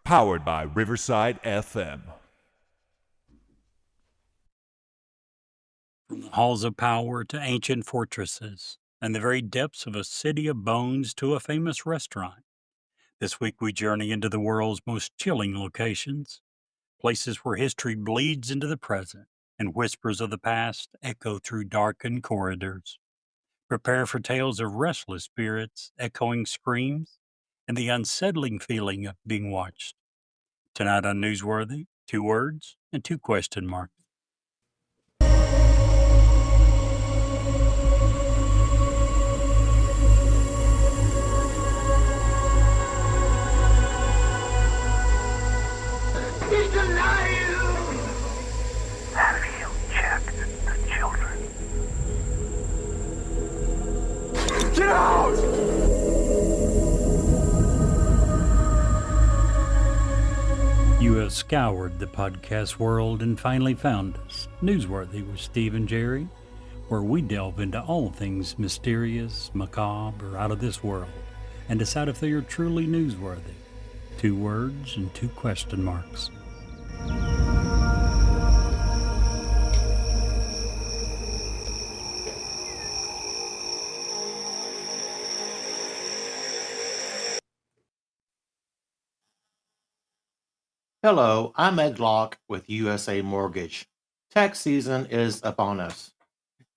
Powered by Riverside FM. From the halls of power to ancient fortresses, and the very depths of a city of bones to a famous restaurant. This week we journey into the world's most chilling locations, places where history bleeds into the present and whispers of the past echo through darkened corridors. Prepare for tales of restless spirits, echoing screams, and the unsettling feeling of being watched. Tonight on Newsworthy, 2 words and 2 question marks. He's alive! Have you checked the children? Get out! You have scoured the podcast world and finally found us, Newsworthy with Steve and Jerry, where we delve into all things mysterious, macabre, or out of this world, and decide if they are truly newsworthy. 2 words and 2 question marks. Hello, I'm Ed Locke with USA Mortgage. Tax season is upon us.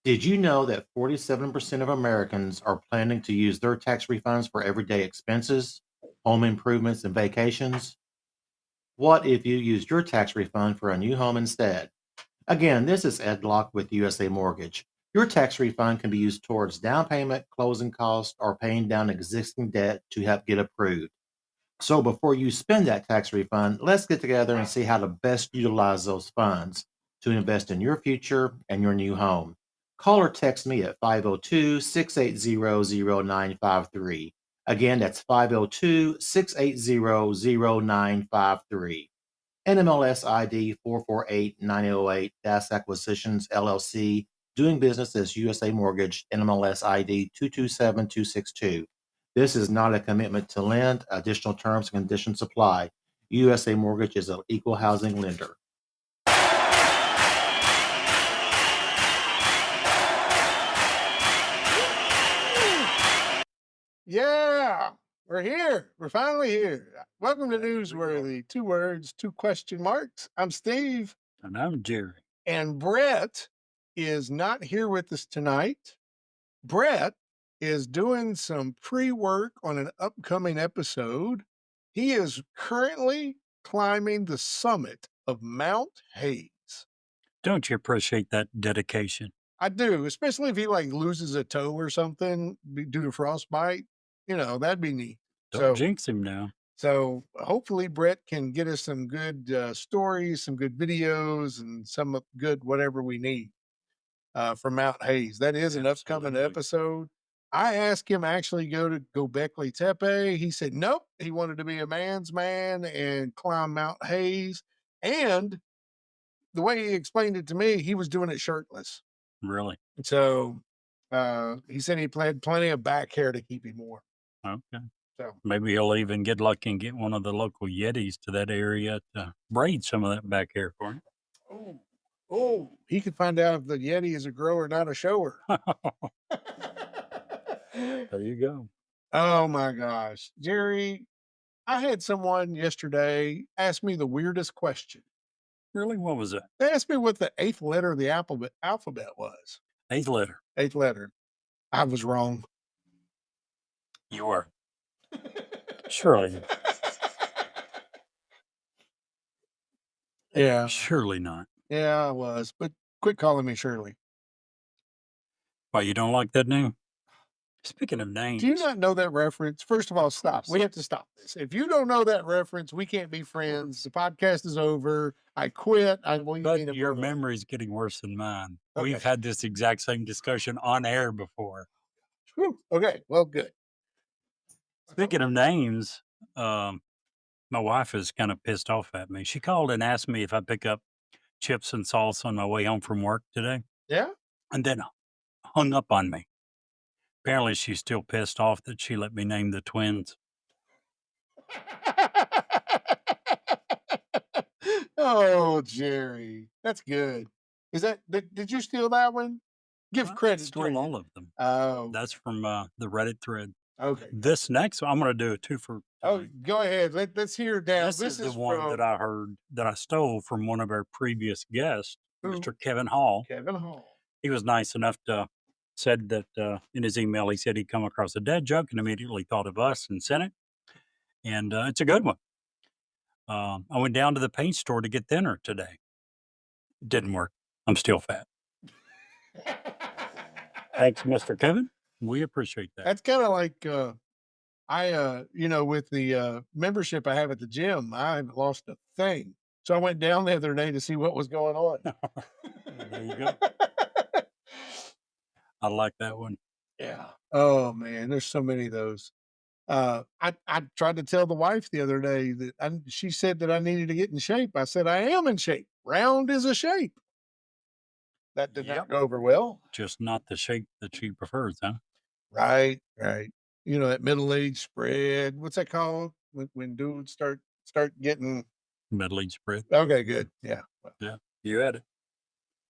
Did you know that 47% of Americans are planning to use their tax refunds for everyday expenses, home improvements, and vacations? What if you used your tax refund for a new home instead? Again, this is Ed Locke with USA Mortgage. Your tax refund can be used towards down payment, closing costs, or paying down existing debt to help get approved. So before you spend that tax refund, let's get together and see how to best utilize those funds to invest in your future and your new home. Call or text me at 502-680-0953. Again, that's 502-680-0953. NMLS ID 448908, Das Acquisitions LLC, doing business as USA Mortgage, NMLS ID 227262. This is not a commitment to lend. Additional terms and conditions apply. USA Mortgage is an equal housing lender. Yeah, we're here. We're finally here. Welcome to Newsworthy. 2 words, 2 question marks. I'm Steve, And I'm Jerry. and Brett is not here with us tonight. Brett is doing some pre-work on an upcoming episode. He is currently climbing the summit of Mount Hayes. Don't you appreciate that dedication? I do, especially if he like loses a toe or something due to frostbite. That'd be neat. Don't jinx him now. So hopefully Brett can get us some good stories, some good videos, and some good whatever we need from Mount Hayes. That is an upcoming Absolutely. episode. I asked him actually go Göbekli Tepe. He said nope. He wanted to be a man's man and climb Mount Hayes. And the way he explained it to me, he was doing it shirtless. Really? So he said he had plenty of back hair to keep him warm. Okay. So Maybe he'll even get lucky and get one of the local Yetis to that area to braid some of that back hair for him. he could find out if the Yeti is a grower, not a shower. There you go. Oh my gosh. Jerry, I had someone yesterday ask me the weirdest question. Really? What was it? They asked me what the 8th letter of the alphabet was. 8th letter. 8th letter. I was wrong. You were. Surely. Yeah. Surely not. Yeah, I was. But quit calling me Shirley. Why, you don't like that name? Speaking of names. Do you not know that reference? First of all, stop. We have to stop this. If you don't know that reference, we can't be friends. The podcast is over. I quit. I will But your memory is getting worse than mine. Okay. We've had this exact same discussion on air before. Whew. Okay, well, good. Speaking of names, my wife is kind of pissed off at me. She called and asked me if I'd pick up chips and salsa on my way home from work today, Yeah. and then hung up on me. Apparently, she's still pissed off that she let me name the twins. Oh, Jerry, that's good. Is that did you steal that one? Give I credit stole where you. all of them. Oh, That's from the Reddit thread. okay. This next one, I'm going to do a two for Oh, tonight. go ahead. Let's hear it down. This is the one from that I heard that I stole from one of our previous guests, who? Mr. Kevin Hall. Kevin Hall. He was nice enough to said that in his email he said he'd come across a dad joke and immediately thought of us and sent it. And it's a good one. I went down to the paint store to get dinner today. It didn't work. I'm still fat. Thanks, Mr. Kevin. We appreciate that. That's kind of like with the membership I have at the gym, I haven't lost a thing. So I went down the other day to see what was going on. There you go. I like that one. Yeah. Oh man, there's so many of those. I tried to tell the wife the other day that she said that I needed to get in shape. I said I am in shape. Round is a shape. That did not go over well. Just not the shape that she prefers, huh? Right. You know, that middle-aged spread. What's that called? When dudes start getting Middle-aged spread. okay, good. Yeah. Well, Yeah. You had it.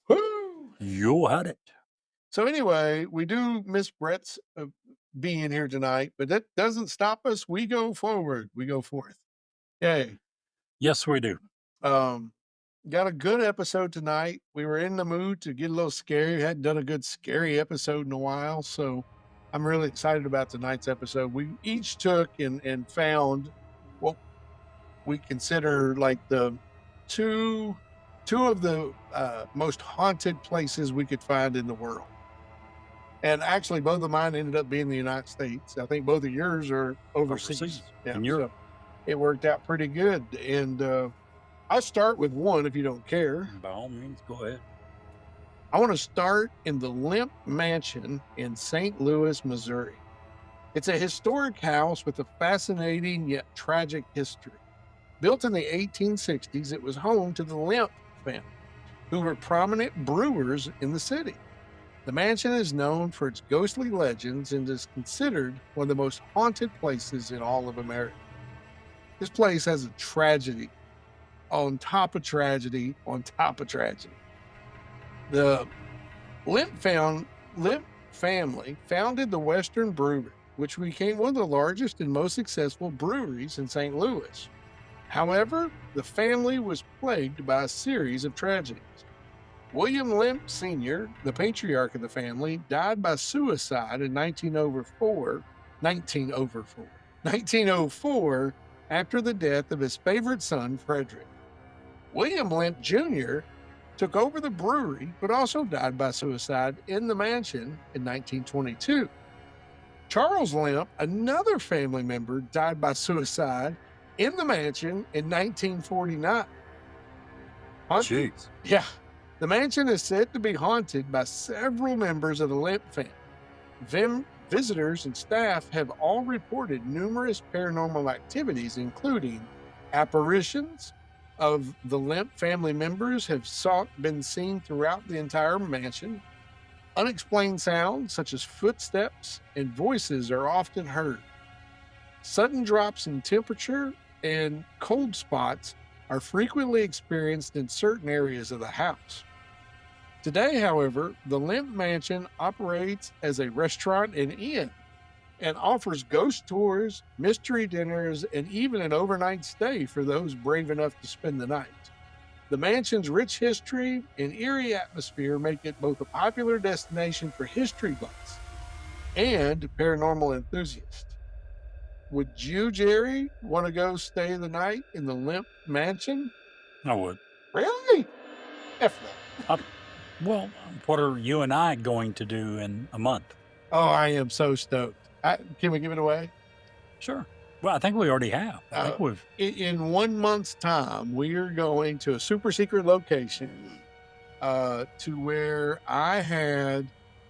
woo! You had it. So anyway, we do miss Brett's being here tonight, but that doesn't stop us. We go forward. We go forth. Yay. Yes, we do. Got a good episode tonight. We were in the mood to get a little scary. We hadn't done a good scary episode in a while, so I'm really excited about tonight's episode. We each took and found what we consider like the two of the most haunted places we could find in the world. And actually, both of mine ended up being the United States. I think both of yours are overseas. In Europe. So it worked out pretty good. And I'll start with one if you don't care. By all means, go ahead. I want to start in the Lemp Mansion in St. Louis, Missouri. It's a historic house with a fascinating yet tragic history. Built in the 1860s, it was home to the Lemp family, who were prominent brewers in the city. The mansion is known for its ghostly legends and is considered one of the most haunted places in all of America. This place has a tragedy on top of tragedy on top of tragedy. The Lemp family founded the Western Brewery, which became one of the largest and most successful breweries in St. Louis. However, the family was plagued by a series of tragedies. William Lemp Sr., the patriarch of the family, died by suicide in 1904 after the death of his favorite son, Frederick. William Lemp Jr. took over the brewery, but also died by suicide in the mansion in 1922. Charles Lemp, another family member, died by suicide in the mansion in 1949. Jeez. Yeah. The mansion is said to be haunted by several members of the Lemp family. Visitors and staff have all reported numerous paranormal activities, including apparitions of the Lemp family members have been seen throughout the entire mansion. Unexplained sounds such as footsteps and voices are often heard. Sudden drops in temperature and cold spots are frequently experienced in certain areas of the house. Today, however, the Lemp Mansion operates as a restaurant and inn and offers ghost tours, mystery dinners, and even an overnight stay for those brave enough to spend the night. The mansion's rich history and eerie atmosphere make it both a popular destination for history buffs and paranormal enthusiasts. Would you, Jerry, want to go stay the night in the Lemp Mansion? I would. Really? F no. Well, what are you and I going to do in a month? Oh, I am so stoked. Can we give it away? Sure. Well, I think we already have. I think we've. In 1 month's time, we are going to a super secret location to where I had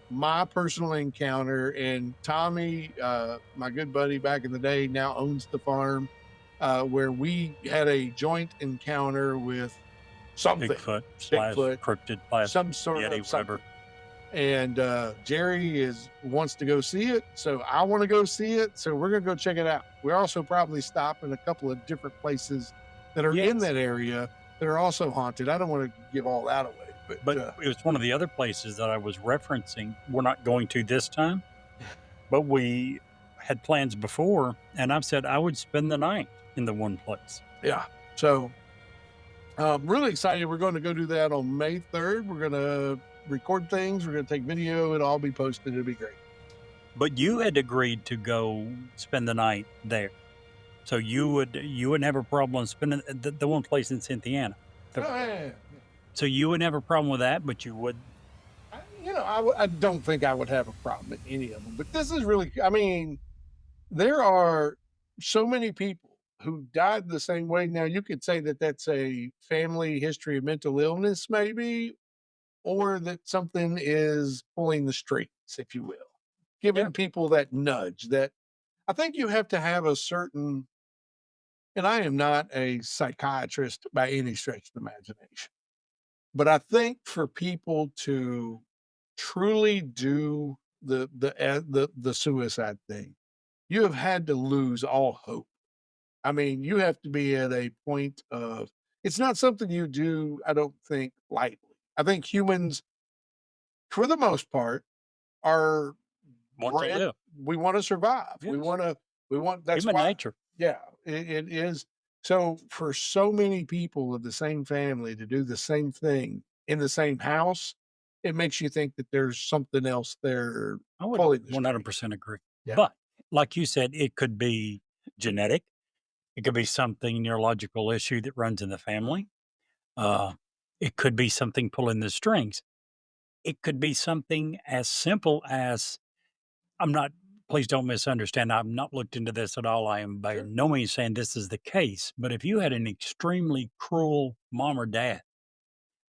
my personal encounter, and Tommy, my good buddy back in the day, now owns the farm, where we had a joint encounter with something. Bigfoot / cryptid / some sort Yeti, of something. whatever. And Jerry wants to go see it, so I want to go see it, so we're going to go check it out. We're also probably stop in a couple of different places that are in that area that are also haunted. I don't want to give all that away, But it was one of the other places that I was referencing. We're not going to this time, but we had plans before, and I've said I would spend the night in the one place. yeah. So really excited. We're going to go do that on May 3rd. We're going to record things. We're going to take video. It'll all be posted. It'll be great. But you had agreed to go spend the night there, so you wouldn't have a problem spending the one place in Cynthiana. Oh, yeah. So you wouldn't have a problem with that, but you would. I don't think I would have a problem with any of them. But this is really, I mean, there are so many people who died the same way. Now, you could say that that's a family history of mental illness, maybe, or that something is pulling the strings, if you will, giving people that nudge. That I think you have to have a certain, and I am not a psychiatrist by any stretch of the imagination, but I think for people to truly do the suicide thing, you have had to lose all hope. I mean, you have to be at a point of, it's not something you do, I don't think, lightly. I think humans, for the most part, are Want to live. we want to survive. Yes. That's Human why, nature. yeah, it is. So for so many people of the same family to do the same thing in the same house, it makes you think that there's something else there. I would pulling the 100% agree. Yeah. But like you said, it could be genetic. It could be something neurological issue that runs in the family. It could be something pulling the strings. It could be something as simple as, please don't misunderstand. I've not looked into this at all. I am by no means saying this is the case, but if you had an extremely cruel mom or dad,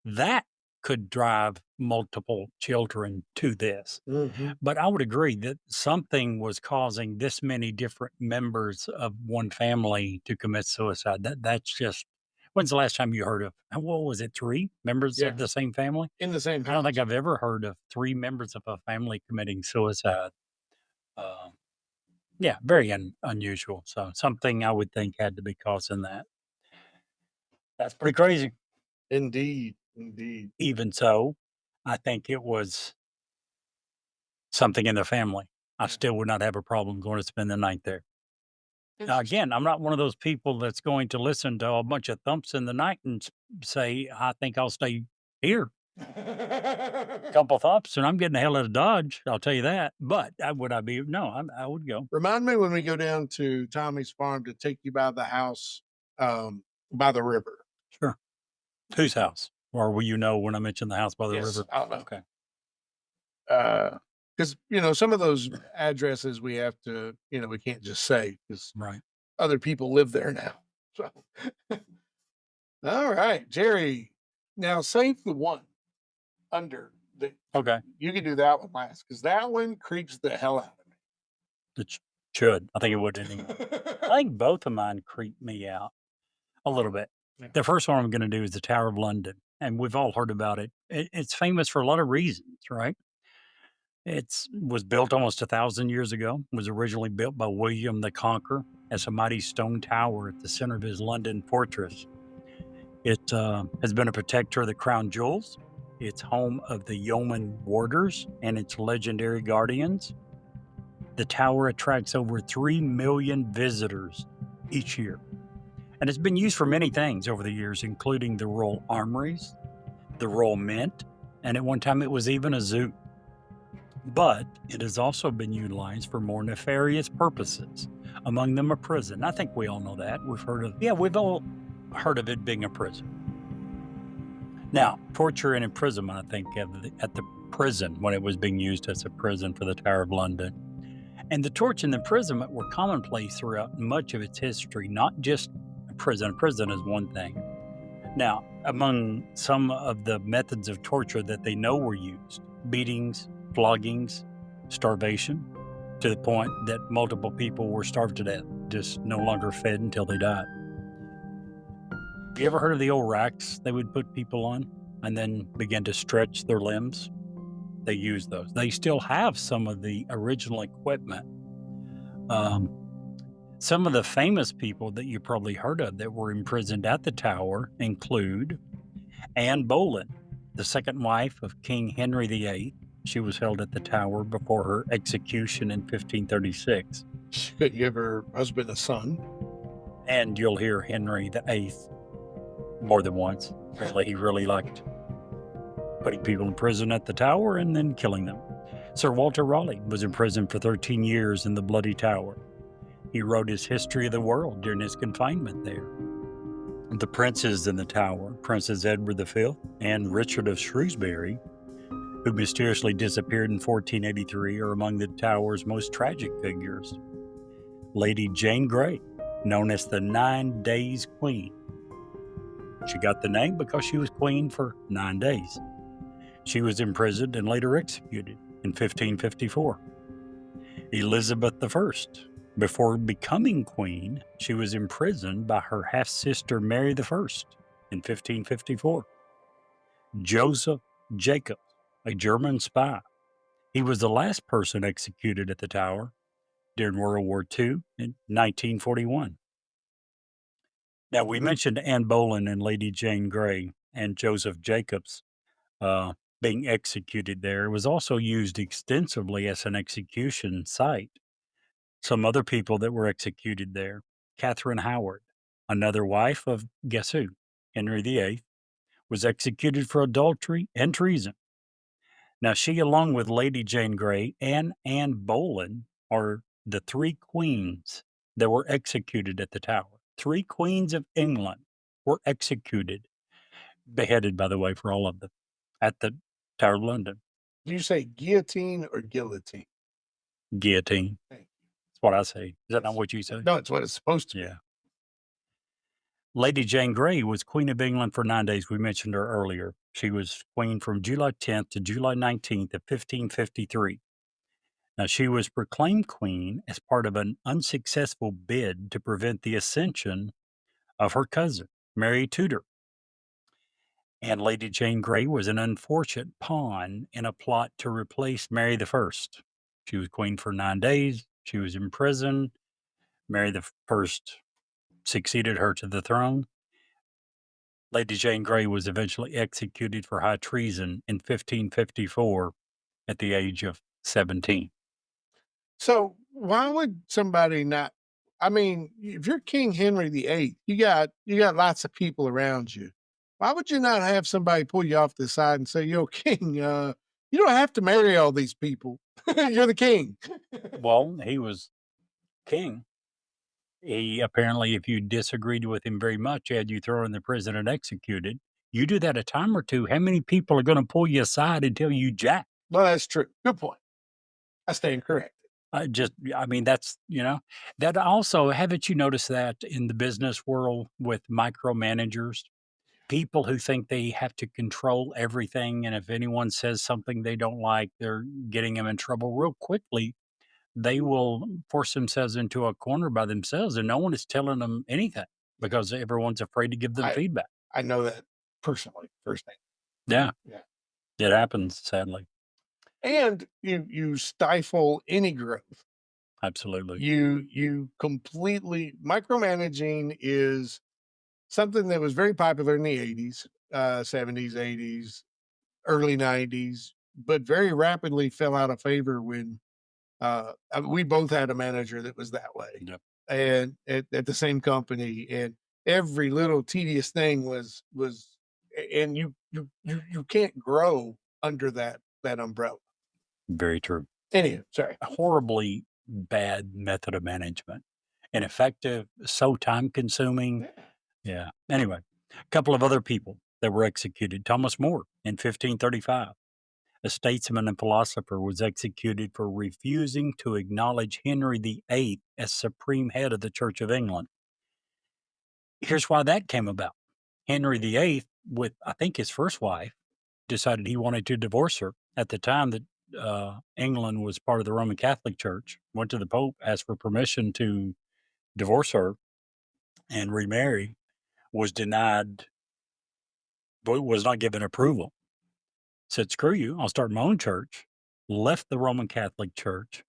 that could drive multiple children to this. Mhm. But I would agree that something was causing this many different members of one family to commit suicide. That's just, when's the last time you heard of, what was it, 3 members Yeah. of the same family? In the same house. I don't think I've ever heard of 3 members of a family committing suicide. Yeah, very unusual. So something I would think had to be causing that. That's pretty crazy. Indeed. Even so, I think it was something in the family. I still would not have a problem going to spend the night there. Now, again, I'm not one of those people that's going to listen to a bunch of thumps in the night and say, I think I'll stay here. Couple thumps and I'm getting the hell out of Dodge. I'll tell you that. But would I be? No, I would go. Remind me when we go down to Tommy's farm to take you by the house, by the river. Sure. Whose house? Or will you know when I mention the house by the Yes, river? I'll know. Okay. Because some of those addresses we have to, we can't just say because Right. other people live there now. So, all right, Jerry. Now save the one under the. Okay. You can do that one last because that one creeps the hell out of me. It should. I think it would anyway. I think both of mine creep me out a little bit. Yeah. The first one I'm going to do is the Tower of London, and we've all heard about it. It's famous for a lot of reasons, right? It was built almost 1,000 years ago. It was originally built by William the Conqueror as a mighty stone tower at the center of his London fortress. It has been a protector of the crown jewels. It's home of the yeoman warders and its legendary guardians. The tower attracts over 3 million visitors each year. And it's been used for many things over the years, including the Royal Armories, the Royal Mint, and at one time it was even a zoo. But it has also been utilized for more nefarious purposes, among them a prison. I think we all know that. We've all heard of it being a prison. Now, torture and imprisonment, I think, at the prison when it was being used as a prison for the Tower of London. And the torture and imprisonment were commonplace throughout much of its history, not just a prison. A prison is one thing. Now, among some of the methods of torture that they know were used, beatings, floggings, starvation, to the point that multiple people were starved to death, just no longer fed until they died. Have you ever heard of the old racks they would put people on and then begin to stretch their limbs? They use those. They still have some of the original equipment. Some of the famous people that you probably heard of that were imprisoned at the tower include Anne Boleyn, the second wife of King Henry VIII. She was held at the tower before her execution in 1536. She could give her husband a son. And you'll hear Henry VIII more than once. Apparently, he really liked putting people in prison at the tower and then killing them. Sir Walter Raleigh was imprisoned for 13 years in the Bloody Tower. He wrote his history of the world during his confinement there. The princes in the tower, Princes Edward V and Richard of Shrewsbury, who mysteriously disappeared in 1483, are among the tower's most tragic figures. Lady Jane Grey, known as the 9 Days Queen. She got the name because she was queen for 9 days. She was imprisoned and later executed in 1554. Elizabeth I, before becoming queen, she was imprisoned by her half-sister Mary I in 1554. Joseph Jacobs, a German spy. He was the last person executed at the tower during World War II in 1941. Now, we mentioned Anne Boleyn and Lady Jane Grey and Joseph Jacobs being executed there. It was also used extensively as an execution site. Some other people that were executed there: Catherine Howard, another wife of, guess who? Henry VIII, was executed for adultery and treason. Now, she, along with Lady Jane Grey and Anne Boleyn, are the 3 queens that were executed at the tower. 3 queens of England were executed, beheaded, by the way, for all of them, at the Tower of London. Do you say guillotine or guillotine? Guillotine. Thank you. That's what I say. Is that not what you say? No, it's what it's supposed to be. Yeah. Lady Jane Grey was Queen of England for 9 days. We mentioned her earlier. She was queen from July 10th to July 19th of 1553. Now, she was proclaimed queen as part of an unsuccessful bid to prevent the ascension of her cousin, Mary Tudor. And Lady Jane Grey was an unfortunate pawn in a plot to replace Mary I. She was queen for 9 days. She was imprisoned. Mary I succeeded her to the throne. Lady Jane Grey was eventually executed for high treason in 1554 at the age of 17. So why would somebody not? I mean, if you're King Henry VIII, you got lots of people around you. Why would you not have somebody pull you off the side and say, "Yo, King, you don't have to marry all these people. You're the king." Well, he was king. He apparently, if you disagreed with him very much, had you thrown in the prison and executed. You do that a time or two, how many people are going to pull you aside and tell you jack? Well, that's true. Good point. I stand corrected. That's, that also, haven't you noticed that in the business world with micromanagers? People who think they have to control everything, and if anyone says something they don't like, they're getting them in trouble real quickly. They will force themselves into a corner by themselves, and no one is telling them anything because everyone's afraid to give them feedback. I know that personally, firsthand. Yeah. Yeah. It happens, sadly. And you stifle any growth. Absolutely. You completely micromanaging is something that was very popular in the 80s, 70s, 80s, early 90s, but very rapidly fell out of favor when we both had a manager that was that way. Yep. And at the same company, and every little tedious thing was and you can't grow under that umbrella. Very true. Anyway, sorry. A horribly bad method of management. Ineffective, so time consuming. Yeah. Anyway, a couple of other people that were executed. Thomas More in 1535. A statesman and philosopher was executed for refusing to acknowledge Henry VIII as supreme head of the Church of England. Here's why that came about. Henry VIII, with I think his first wife, decided he wanted to divorce her. At the time that England was part of the Roman Catholic Church, went to the Pope, asked for permission to divorce her and remarry, was denied, but was not given approval. Said, screw you, I'll start my own church. Left the Roman Catholic Church,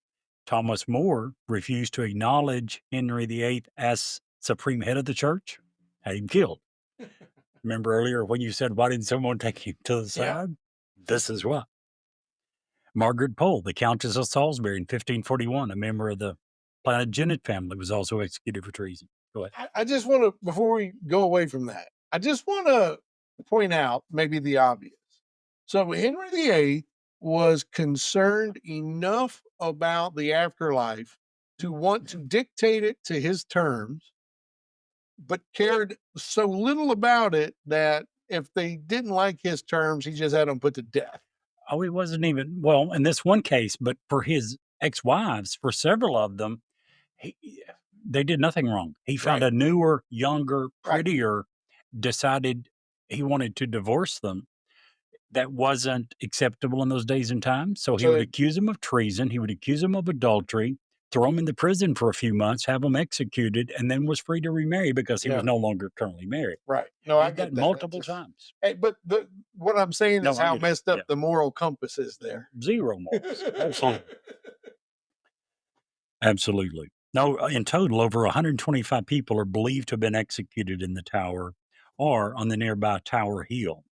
Thomas More refused to acknowledge Henry VIII as supreme head of the church, had him killed. Remember earlier when you said, why didn't someone take him to the side? This is why. Margaret Pole, the Countess of Salisbury in 1541, a member of the Plantagenet family, was also executed for treason. Go ahead. I just want to, before we go away from that, I just want to point out maybe the obvious. So Henry VIII was concerned enough about the afterlife to want to dictate it to his terms, but cared so little about it that if they didn't like his terms, he just had them put to death. Oh, it wasn't even, well, in this one case, but for his ex-wives, for several of them, they did nothing wrong. He found a newer, younger, prettier, decided he wanted to divorce them. That wasn't acceptable in those days and times. So he would accuse him of treason. He would accuse him of adultery, throw him in the prison for a few months, have him executed, and then was free to remarry because he was no longer currently married. Right. No, I did get that multiple times. Hey, but what I'm saying is how messed up the moral compass is there. Zero morals. Absolutely. Absolutely. No, in total, over 125 people are believed to have been executed in the tower or on the nearby Tower Hill.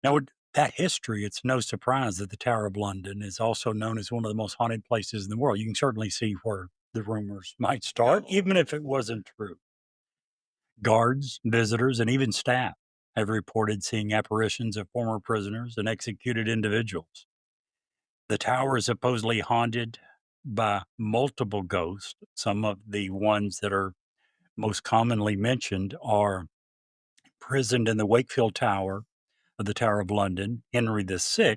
Now, with that history, it's no surprise that the Tower of London is also known as one of the most haunted places in the world. You can certainly see where the rumors might start, even if it wasn't true. Guards, visitors, and even staff have reported seeing apparitions of former prisoners and executed individuals. The tower is supposedly haunted by multiple ghosts. Some of the ones that are most commonly mentioned are imprisoned in the Wakefield Tower of the Tower of London. Henry VI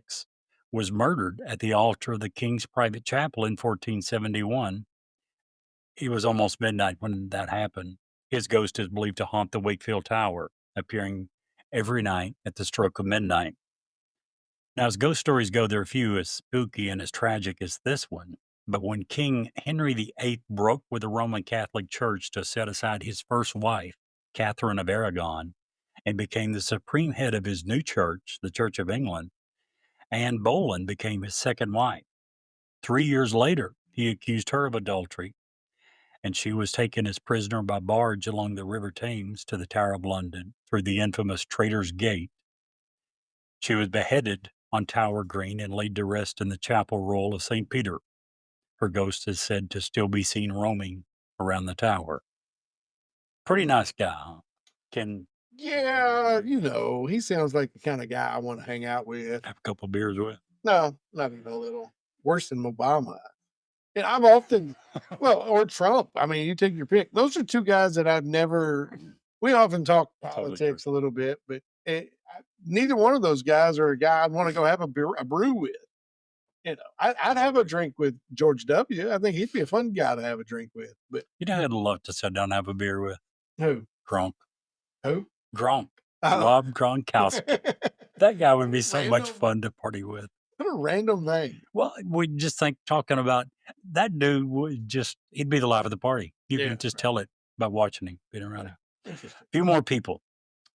was murdered at the altar of the King's private chapel in 1471. It was almost midnight when that happened. His ghost is believed to haunt the Wakefield Tower, appearing every night at the stroke of midnight. Now, as ghost stories go, there are few as spooky and as tragic as this one. But when King Henry VIII broke with the Roman Catholic Church to set aside his first wife, Catherine of Aragon, and became the supreme head of his new church, the Church of England, Anne Boleyn became his second wife. 3 years later, he accused her of adultery, and she was taken as prisoner by barge along the River Thames to the Tower of London through the infamous Traitor's Gate. She was beheaded on Tower Green and laid to rest in the Chapel Royal of St. Peter. Her ghost is said to still be seen roaming around the tower. Pretty nice guy, huh? Yeah, he sounds like the kind of guy I want to hang out with. Have a couple beers with? No, not even a little. Worse than Obama. And I've often, or Trump. I mean, you take your pick. Those are two guys that we often talk politics a little bit, but neither one of those guys are a guy I'd want to go have a brew with. I'd have a drink with George W. I think he'd be a fun guy to have a drink with. But I'd love to sit down and have a beer with. Who? Gronk. Who? Gronk. Rob Gronkowski. That guy would be so much fun to party with. What a random name. Well, we just talking about that dude he'd be the life of the party. You can just tell it by watching him, being around him. A few more people.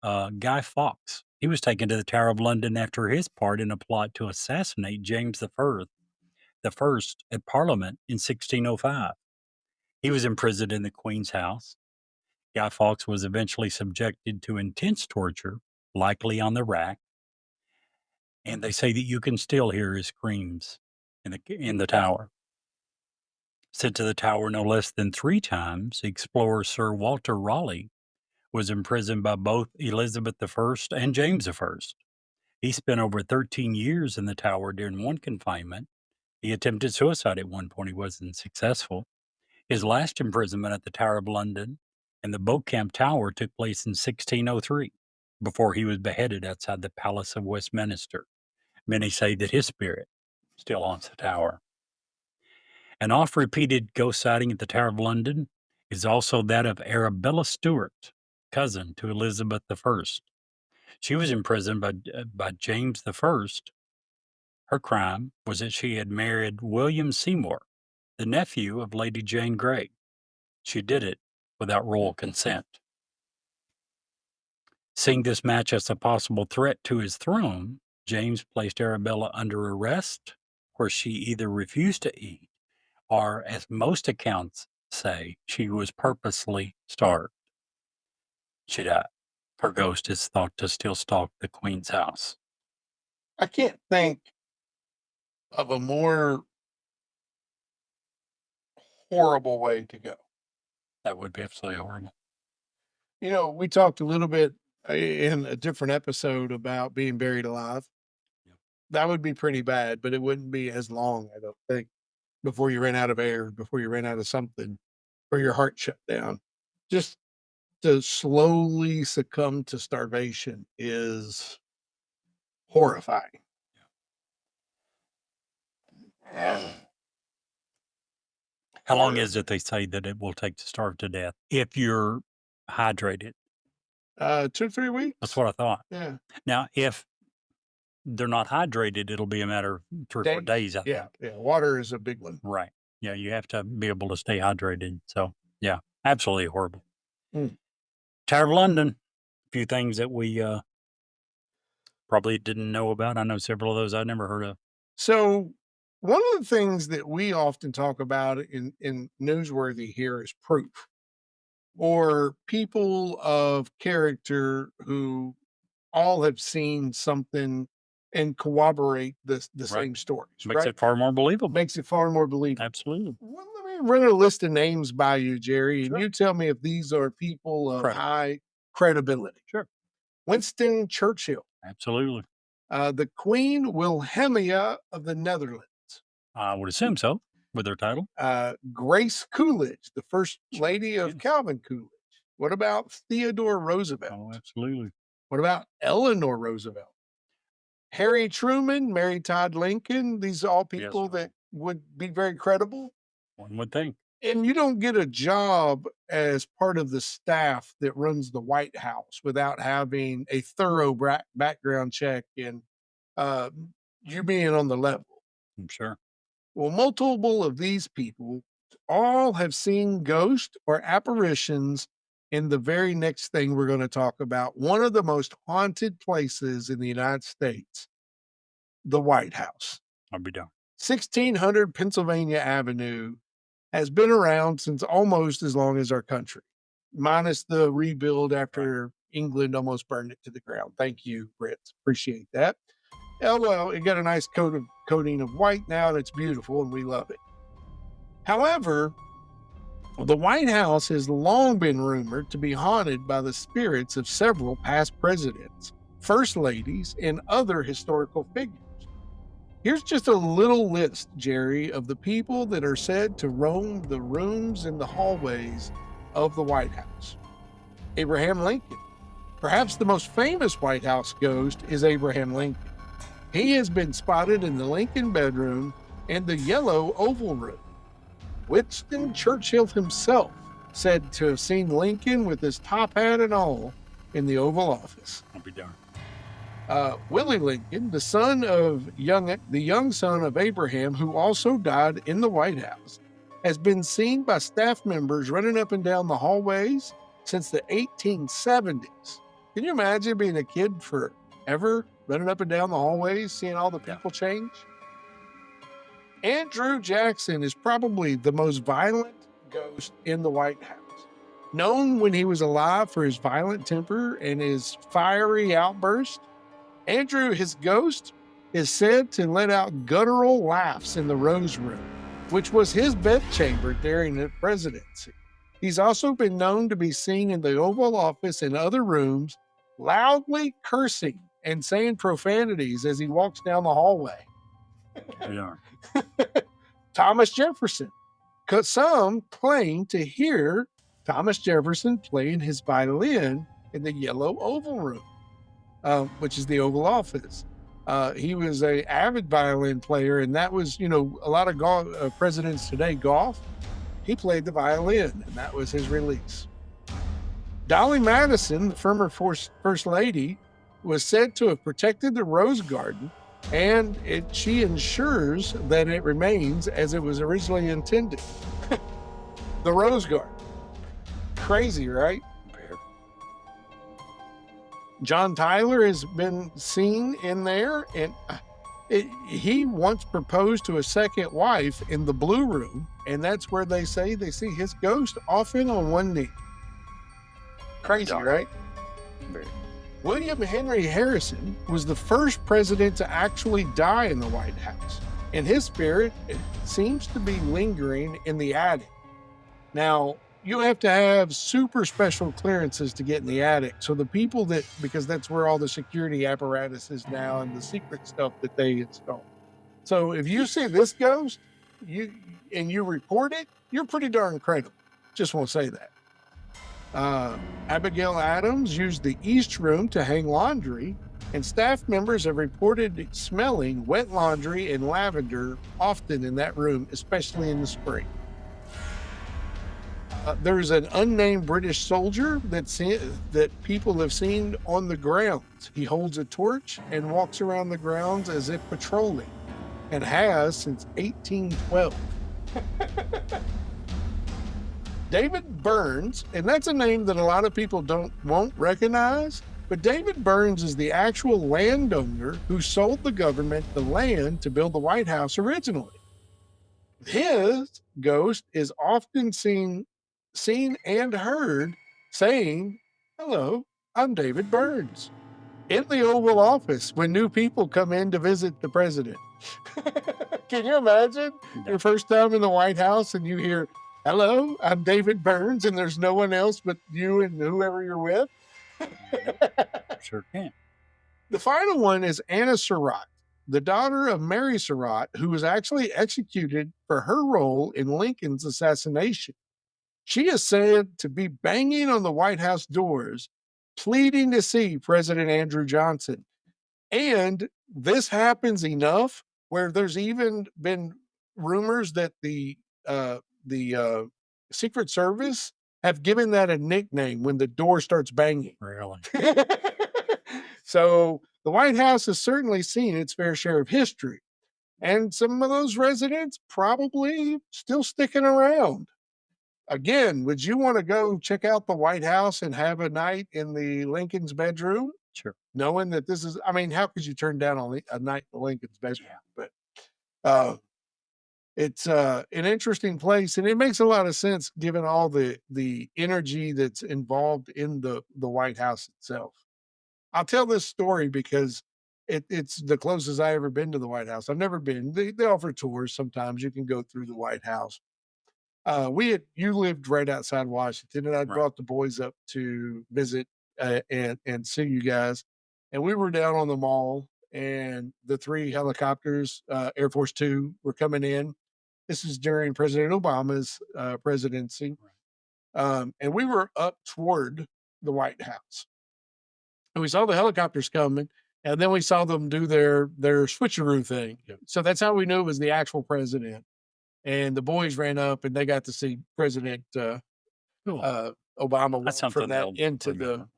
Guy Fawkes. He was taken to the Tower of London after his part in a plot to assassinate James I at Parliament in 1605. He was imprisoned in the Queen's house. Guy Fawkes was eventually subjected to intense torture, likely on the rack. And they say that you can still hear his screams in the tower. Sent to the tower no less than 3 times, explorer Sir Walter Raleigh was imprisoned by both Elizabeth I and James I. He spent over 13 years in the tower during one confinement. He attempted suicide at one point. He wasn't successful. His last imprisonment at the Tower of London and the Beauchamp Tower took place in 1603, before he was beheaded outside the Palace of Westminster. Many say that his spirit still haunts the tower. An oft-repeated ghost sighting at the Tower of London is also that of Arabella Stuart, cousin to Elizabeth I. She was imprisoned by James I. Her crime was that she had married William Seymour, the nephew of Lady Jane Grey. She did it without royal consent. Seeing this match as a possible threat to his throne, James placed Arabella under arrest, where she either refused to eat or as most accounts say, she was purposely starved. She died. Her ghost is thought to still stalk the Queen's house. I can't think of a more horrible way to go. That would be absolutely horrible. You know, we talked a little bit in a different episode about being buried alive. Yep. That would be pretty bad, but it wouldn't be as long, I don't think, before you ran out of air, before you ran out of something, or your heart shut down. Just to slowly succumb to starvation is horrifying. How long is it they say that it will take to starve to death if you're hydrated? 2 or 3 weeks. That's what I thought. Yeah. Now, if they're not hydrated, it'll be a matter of 3 or 4 days, I Yeah. think. Yeah. Water is a big one. Right. Yeah, you have to be able to stay hydrated. So, yeah, absolutely horrible. Mm. Tower of London, a few things that we probably didn't know about. I know several of those I'd never heard of. So one of the things that we often talk about in newsworthy here is proof, or people of character who all have seen something and corroborate the Right. same stories. Makes Right? it far more believable. Makes it far more believable. Absolutely. Well, let me run a list of names by you, Jerry, and Sure. you tell me if these are people of Credible. high credibility. Sure. Winston Churchill, Absolutely. the Queen Wilhelmina of the Netherlands, I would assume so with their title. Grace Coolidge, the first lady of Yes. Calvin Coolidge. What about Theodore Roosevelt? Oh, absolutely. What about Eleanor Roosevelt? Harry Truman, Mary Todd Lincoln. These are all people sir. that would be very credible. One would think. And you don't get a job as part of the staff that runs the White House without having a thorough background check and you being on the level. I'm sure. Well, multiple of these people all have seen ghosts or apparitions in the very next thing we're going to talk about. One of the most haunted places in the United States, the White House. I'll be done. 1600 Pennsylvania Avenue has been around since almost as long as our country, minus the rebuild after England almost burned it to the ground. Thank you, Brits. Appreciate that. Well, it got a nice coating of white now, and it's beautiful, and we love it. However, the White House has long been rumored to be haunted by the spirits of several past presidents, first ladies, and other historical figures. Here's just a little list, Jerry, of the people that are said to roam the rooms and the hallways of the White House. Abraham Lincoln. Perhaps the most famous White House ghost is Abraham Lincoln. He has been spotted in the Lincoln bedroom and the Yellow Oval Room. Winston Churchill himself said to have seen Lincoln with his top hat and all in the Oval Office. I'll be darned. Willie Lincoln, the young son of Abraham, who also died in the White House, has been seen by staff members running up and down the hallways since the 1870s. Can you imagine being a kid forever, running up and down the hallways, seeing all the people change? Andrew Jackson is probably the most violent ghost in the White House. Known when he was alive for his violent temper and his fiery outburst, Andrew, his ghost, is said to let out guttural laughs in the Rose Room, which was his bedchamber during the presidency. He's also been known to be seen in the Oval Office and other rooms, loudly cursing and saying profanities as he walks down the hallway. Yeah. Thomas Jefferson. Some claim to hear Thomas Jefferson playing his violin in the Yellow Oval Room, which is the Oval Office. He was an avid violin player, and that was, a lot of presidents today golf. He played the violin, and that was his release. Dolly Madison, the former First Lady, was said to have protected the Rose Garden, and she ensures that it remains as it was originally intended. The Rose Garden. Crazy, right? John Tyler has been seen in there, and he once proposed to a second wife in the Blue Room and that's where they say they see his ghost often on one knee. Crazy, right? Very. William Henry Harrison was the first president to actually die in the White House, and his spirit seems to be lingering in the attic. Now, you have to have super special clearances to get in the attic. So the people because that's where all the security apparatus is now and the secret stuff that they install. So if you see this ghost, you report it, you're pretty darn credible. Just want to say that. Abigail Adams used the East Room to hang laundry, and staff members have reported smelling wet laundry and lavender often in that room, especially in the spring. There's an unnamed British soldier that people have seen on the grounds. He holds a torch and walks around the grounds as if patrolling, and has since 1812. David Burns, and that's a name that a lot of people won't recognize, but David Burns is the actual landowner who sold the government the land to build the White House originally. His ghost is often seen and heard saying, "Hello, I'm David Burns," in the Oval Office when new people come in to visit the president. Can you imagine your first time in the White House and you hear, "Hello, I'm David Burns," and there's no one else but you and whoever you're with? Sure can. The final one is Anna Surratt, the daughter of Mary Surratt, who was actually executed for her role in Lincoln's assassination. She is said to be banging on the White House doors, pleading to see President Andrew Johnson. And this happens enough where there's even been rumors that the Secret Service have given that a nickname when the door starts banging. Really? So the White House has certainly seen its fair share of history. And some of those residents probably still sticking around. Again, would you want to go check out the White House and have a night in the Lincoln's bedroom? Sure. Knowing that this is, I mean, how could you turn down a night in the Lincoln's bedroom? But it's an interesting place, and it makes a lot of sense given all the energy that's involved in the White House itself. I'll tell this story because it's the closest I ever been to the White House. I've never been. They offer tours sometimes. You can go through the White House. You lived right outside Washington, and I brought the boys up to visit and see you guys. And we were down on the mall, and the 3 helicopters, Air Force Two, were coming in. This is during President Obama's presidency. And we were up toward the White House. And we saw the helicopters coming, and then we saw them do their switcheroo thing. So that's how we knew it was the actual president. And the boys ran up, and they got to see President Obama walk from that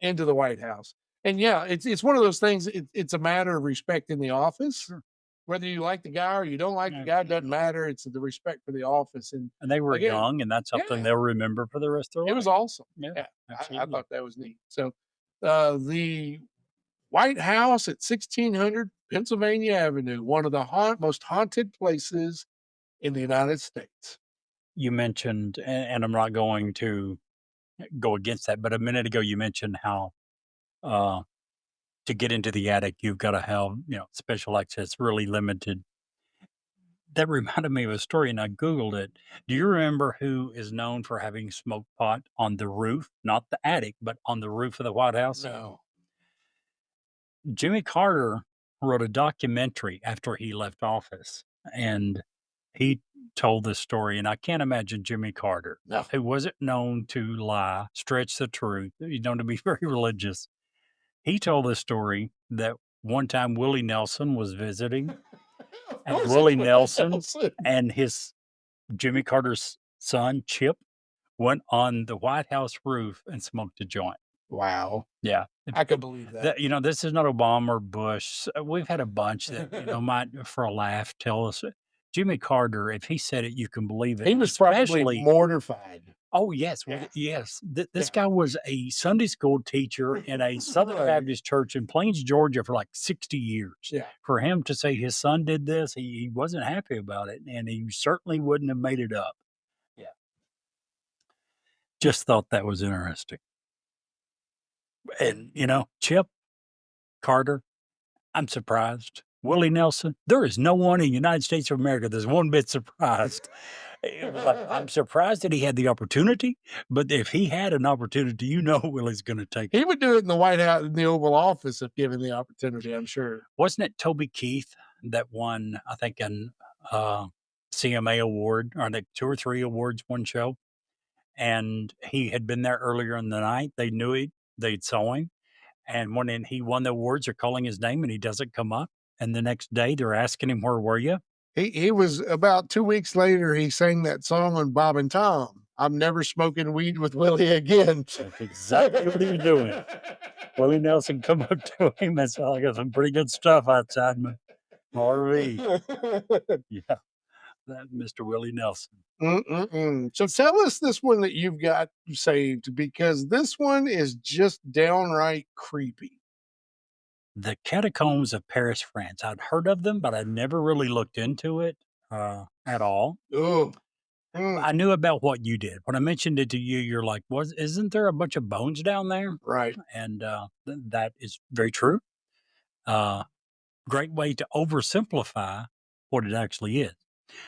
into the White House. And yeah, it's one of those things. It's a matter of respect in the office. Sure. Whether you like the guy or you don't like the guy, doesn't matter. It's the respect for the office. And they were young, and that's something they'll remember for the rest of their life. It was awesome. Yeah, I thought that was neat. So the White House at 1600 Pennsylvania Avenue, one of the most haunted places in the United States. You mentioned, and I'm not going to go against that, but a minute ago you mentioned how to get into the attic, you've got to have, special access, really limited. That reminded me of a story, and I Googled it. Do you remember who is known for having smoke pot on the roof, not the attic, but on the roof of the White House? No. Jimmy Carter wrote a documentary after he left office, and he told this story, and I can't imagine Jimmy Carter, who wasn't known to lie, stretch the truth, to be very religious. He told this story that one time Willie Nelson was visiting, and Willie Nelson and his Jimmy Carter's son, Chip, went on the White House roof and smoked a joint. Wow. Yeah. I could believe that. This is not Obama or Bush. We've had a bunch that, might, for a laugh, tell us. Jimmy Carter, if he said it, you can believe it. He was probably mortified. Oh, yes. Yeah. Yes. This guy was a Sunday school teacher in a Southern Baptist church in Plains, Georgia for like 60 years. Yeah. For him to say his son did this, he wasn't happy about it, and he certainly wouldn't have made it up. Just thought that was interesting. And, Chip, Carter, I'm surprised. Willie Nelson, there is no one in the United States of America that's one bit surprised. It was like, I'm surprised that he had the opportunity, but if he had an opportunity, Willie's going to take it. He would do it in the White House, in the Oval Office, if given the opportunity, I'm sure. Wasn't it Toby Keith that won, I think, an CMA award, or like 2 or 3 awards one show? And he had been there earlier in the night. They knew it. They'd saw him. And when he won the awards, they're calling his name and he doesn't come up. And the next day they're asking him, where were you? He was about 2 weeks later, he sang that song on Bob and Tom. I'm never smoking weed with Willie again. That's exactly what he was doing. Willie Nelson come up to him and said, I got some pretty good stuff outside my RV. Yeah, that Mr. Willie Nelson. So tell us this one that you've got saved, because this one is just downright creepy. The Catacombs of Paris, France. I'd heard of them, but I never really looked into it at all. Oh, I knew about what you did. When I mentioned it to you, you're like, isn't there a bunch of bones down there? right. And that is very true. Great way to oversimplify what it actually is.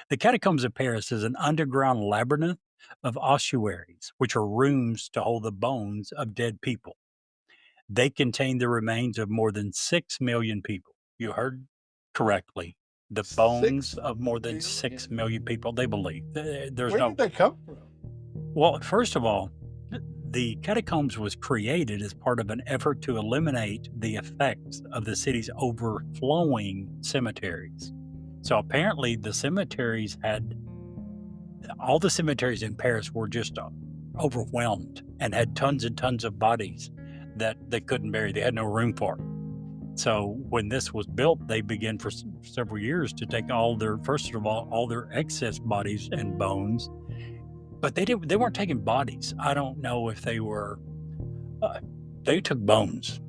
The Catacombs of Paris is an underground labyrinth of ossuaries, which are rooms to hold the bones of dead people. They contain the remains of more than 6 million people. You heard correctly. The bones of more than 6 million people, they believe. There's Where no. did they come from? Well, first of all, the catacombs was created as part of an effort to eliminate the effects of the city's overflowing cemeteries. So apparently the cemeteries all the cemeteries in Paris were just overwhelmed and had tons and tons of bodies that they couldn't bury. They had no room for. So when this was built, they began for several years to take all their excess bodies and bones. But they weren't taking bodies. I don't know if they were, they took bones,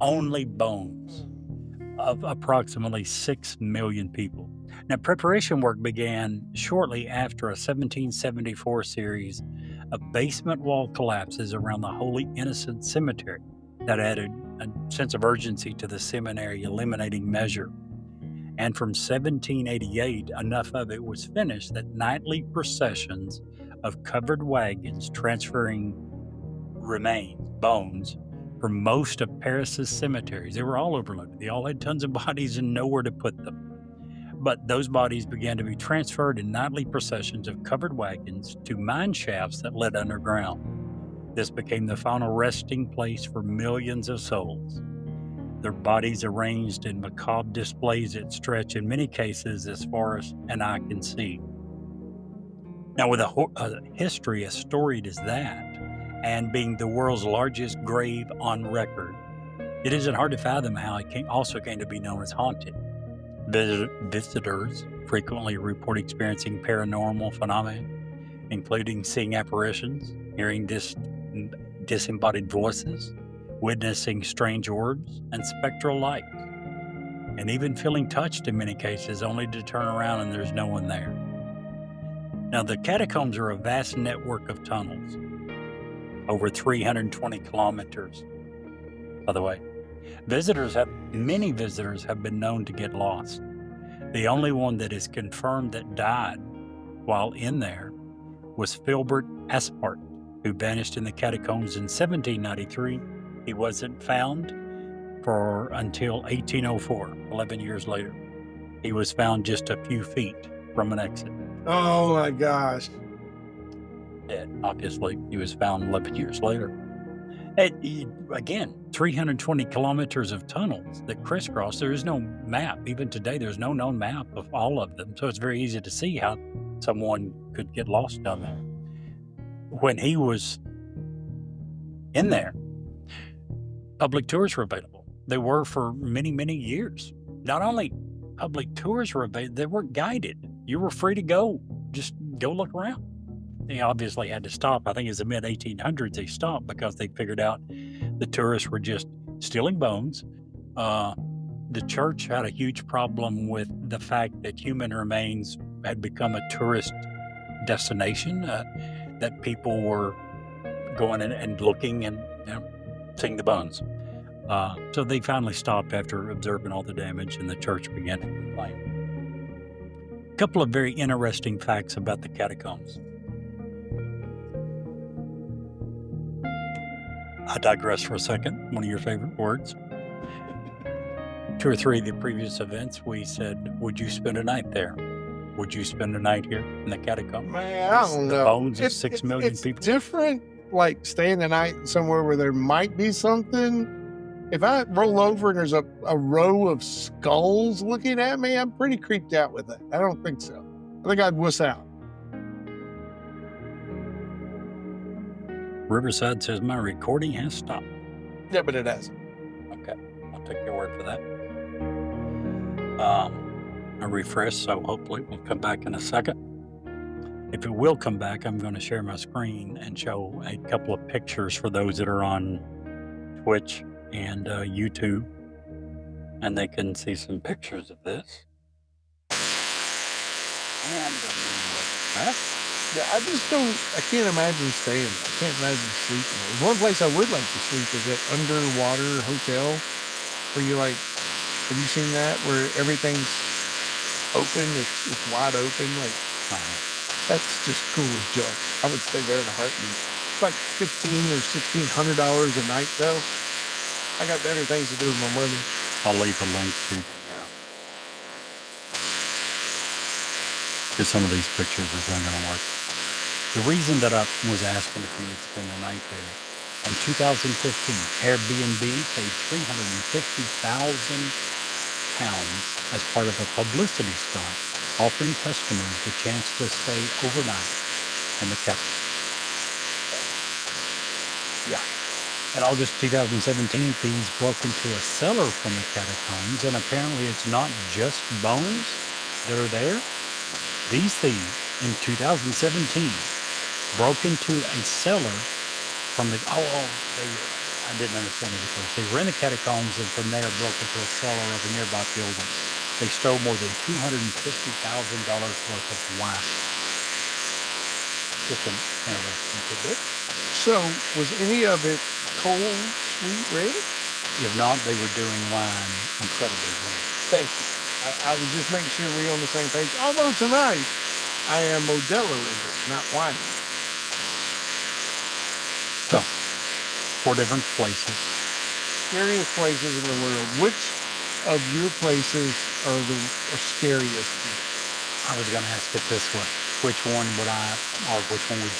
only bones of approximately 6 million people. Now, preparation work began shortly after a 1774 series of basement wall collapses around the Holy Innocents Cemetery that added a sense of urgency to the seminary eliminating measure. And from 1788, enough of it was finished that nightly processions of covered wagons transferring bones, from most of Paris's cemeteries. They were all overloaded. They all had tons of bodies and nowhere to put them. But those bodies began to be transferred in nightly processions of covered wagons to mine shafts that led underground. This became the final resting place for millions of souls. Their bodies arranged in macabre displays that stretch in many cases as far as an eye can see. Now, with a history as storied as that, and being the world's largest grave on record, it isn't hard to fathom how it also came to be known as haunted. Visitors frequently report experiencing paranormal phenomena, including seeing apparitions, hearing disembodied voices, witnessing strange orbs and spectral lights, and even feeling touched in many cases, only to turn around and there's no one there. Now, the catacombs are a vast network of tunnels, over 320 kilometers. By the way, many visitors have been known to get lost. The only one that is confirmed that died while in there was Philbert Aspart, who vanished in the catacombs in 1793. He wasn't found until 1804, 11 years later. He was found just a few feet from an exit. Oh my gosh. Dead, obviously. He was found 11 years later. Again, 320 kilometers of tunnels that crisscross. There is no map. Even today, there's no known map of all of them. So it's very easy to see how someone could get lost down there. When he was in there, public tours were available. They were for many, many years. Not only public tours were available, they were guided. You were free to go. Just go look around. They obviously had to stop. I think it was the mid-1800s they stopped because they figured out the tourists were just stealing bones. The church had a huge problem with the fact that human remains had become a tourist destination, that people were going in and looking and seeing the bones. So they finally stopped after observing all the damage, and the church began to complain. A couple of very interesting facts about the catacombs. I digress for a second. One of your favorite words. 2 or 3 of the previous events, we said, would you spend a night there? Would you spend a night here in the catacombs? Man, I don't The know. bones of 6 million it's people. different, like staying the night somewhere where there might be something. If I roll over and there's a row of skulls looking at me, I'm pretty creeped out with that. I don't think so. I think I'd wuss out. Riverside says my recording has stopped. Yeah, but it hasn't. Okay, I'll take your word for that. I refreshed, so hopefully we'll come back in a second. If it will come back, I'm going to share my screen and show a couple of pictures for those that are on Twitch and YouTube, and they can see some pictures of this. And Yeah, I can't imagine staying there. I can't imagine sleeping there. One place I would like to sleep is that underwater hotel where have you seen that? Where everything's open, it's wide open. That's just cool as junk. I would stay there in a heartbeat. It's like $1,500 or $1,600 a night though. I got better things to do with my money. I'll leave a link to some of these pictures is not going to work. The reason that I was asking if you would spend the night there, in 2015, Airbnb paid £350,000 as part of a publicity stunt, offering customers the chance to stay overnight in the capital. Yeah. In August 2017, thieves broke into a cellar from the catacombs, and apparently it's not just bones that are there. These thieves in 2017 broke into a cellar from the, I didn't understand it at first. They were in the catacombs and from there broke into a cellar of a nearby building. They stole more than $250,000 worth of wine. Just an interesting tidbit. So, was any of it cold, sweet red? If not, they were doing wine incredibly well. Thank you. I was just making sure we're on the same page. Although tonight, I am Modelo in it, not wine. So, 4 different places. Scariest places in the world. Which of your places are scariest? I was going to ask it this way. Which one would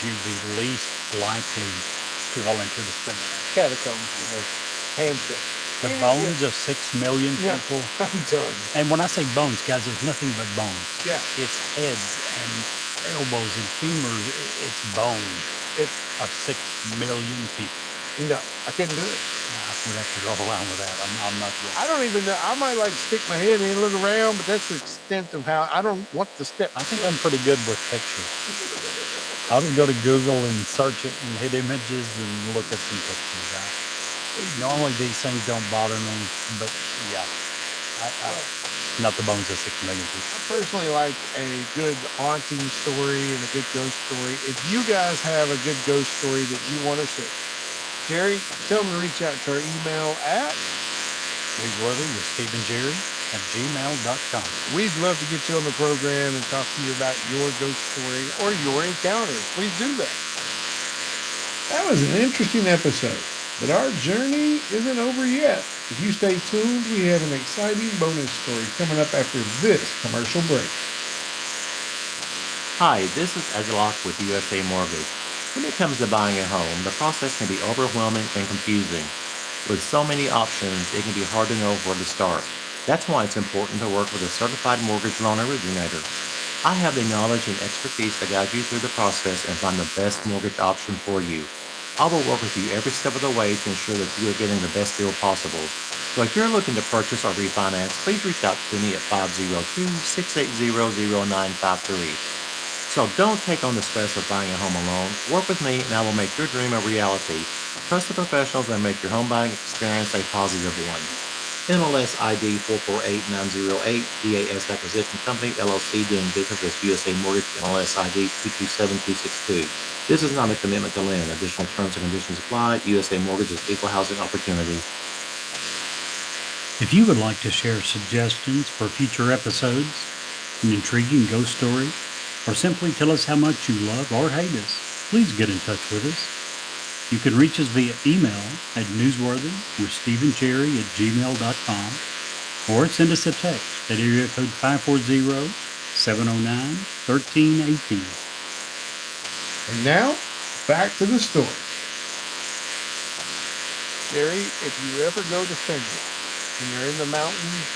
you be least likely to volunteer to spend? Catacombs. Hands down. The bones of 6 million Yeah. people. I'm done. And when I say bones, guys, it's nothing but bones. Yeah. It's heads and elbows and femurs. It's bones of 6 million people. No, I couldn't do it. I would have to go around with that. I'm not good. I don't even know. I might stick my head in and look around, but that's the extent of how I don't want to step. I think I'm pretty good with pictures. I'll just go to Google and search it and hit images and look at some pictures. Normally these things don't bother me, but yeah, not the bones of 6 million people. I personally like a good haunting story and a good ghost story. If you guys have a good ghost story that you want to share, Jerry, tell them to reach out to our email at Newsworthy with Steve and Jerry at gmail.com. We'd love to get you on the program and talk to you about your ghost story or your encounter. Please do that. That was an interesting episode, but our journey isn't over yet. If you stay tuned, we have an exciting bonus story coming up after this commercial break. Hi, this is Edlock with USA Mortgage. When it comes to buying a home, the process can be overwhelming and confusing. With so many options, it can be hard to know where to start. That's why it's important to work with a certified mortgage loan originator. I have the knowledge and expertise to guide you through the process and find the best mortgage option for you. I will work with you every step of the way to ensure that you are getting the best deal possible. So if you're looking to purchase or refinance, please reach out to me at 502-680-0953. So don't take on the stress of buying a home alone. Work with me and I will make your dream a reality. Trust the professionals and make your home buying experience a positive one. NLS ID 448908, DAS Acquisition Company, LLC, doing business as USA Mortgage, NLS ID 227262. This is not a commitment to lend. Additional terms and conditions apply. USA Mortgage is equal housing opportunity. If you would like to share suggestions for future episodes, an intriguing ghost story, or simply tell us how much you love or hate us, please get in touch with us. You can reach us via email at newsworthy@gmail.com or send us a text at area code 540-709-1318. And now, back to the story. Jerry, if you ever go to Finland and you're in the mountains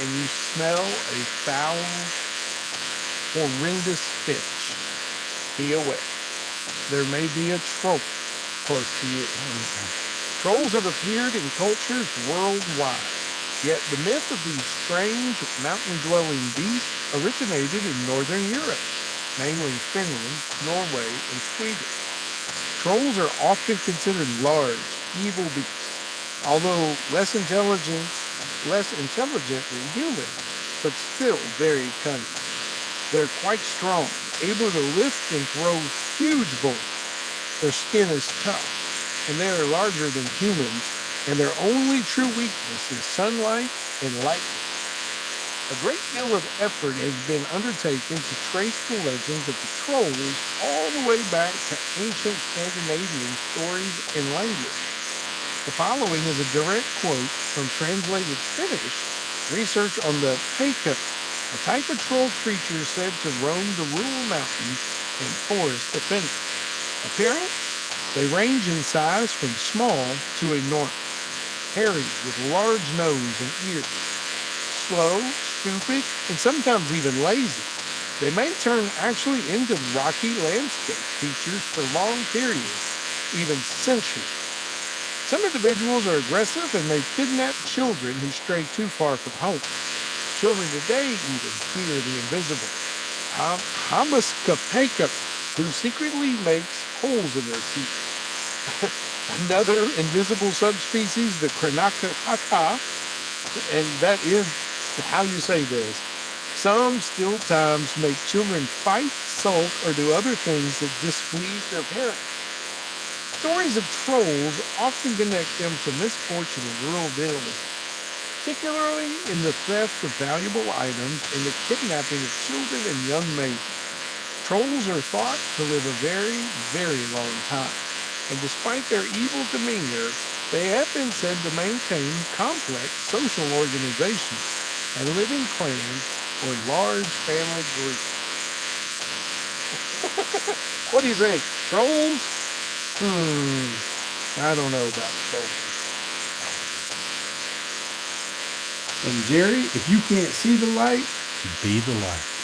and you smell a foul, horrendous stench, be aware. There may be a troll close to you. Trolls have appeared in cultures worldwide, yet the myth of these strange mountain-dwelling beasts originated in Northern Europe, namely Finland, Norway, and Sweden. Trolls are often considered large, evil beasts, although less intelligent than humans, but still very cunning. They're quite strong, able to lift and throw huge boulders. Their skin is tough, and they are larger than humans, and their only true weakness is sunlight and lightning. A great deal of effort has been undertaken to trace the legends of the trolls all the way back to ancient Scandinavian stories and language. The following is a direct quote from translated Finnish research on the Pekka, a type of troll creature said to roam the rural mountains and forests of Finland. Appearance? They range in size from small to enormous, hairy with large nose and ears, slow, stupid, and sometimes even lazy. They may turn actually into rocky landscape features for long periods, even centuries. Some individuals are aggressive and may kidnap children who stray too far from home. Children today even fear the invisible Hamaskapeka, who secretly makes holes in their teeth. Another invisible subspecies, the Kranakaka, and that is how you say this. Some still times make children fight, sulk, or do other things that displease their parents. Stories of trolls often connect them to misfortune in rural villages, particularly in the theft of valuable items and the kidnapping of children and young maidens. Trolls are thought to live a very, very long time, and despite their evil demeanor, they have been said to maintain complex social organizations and live in clans or large family groups. What do you think? Trolls? I don't know about trolls. And Jerry, if you can't see the light, Be the light.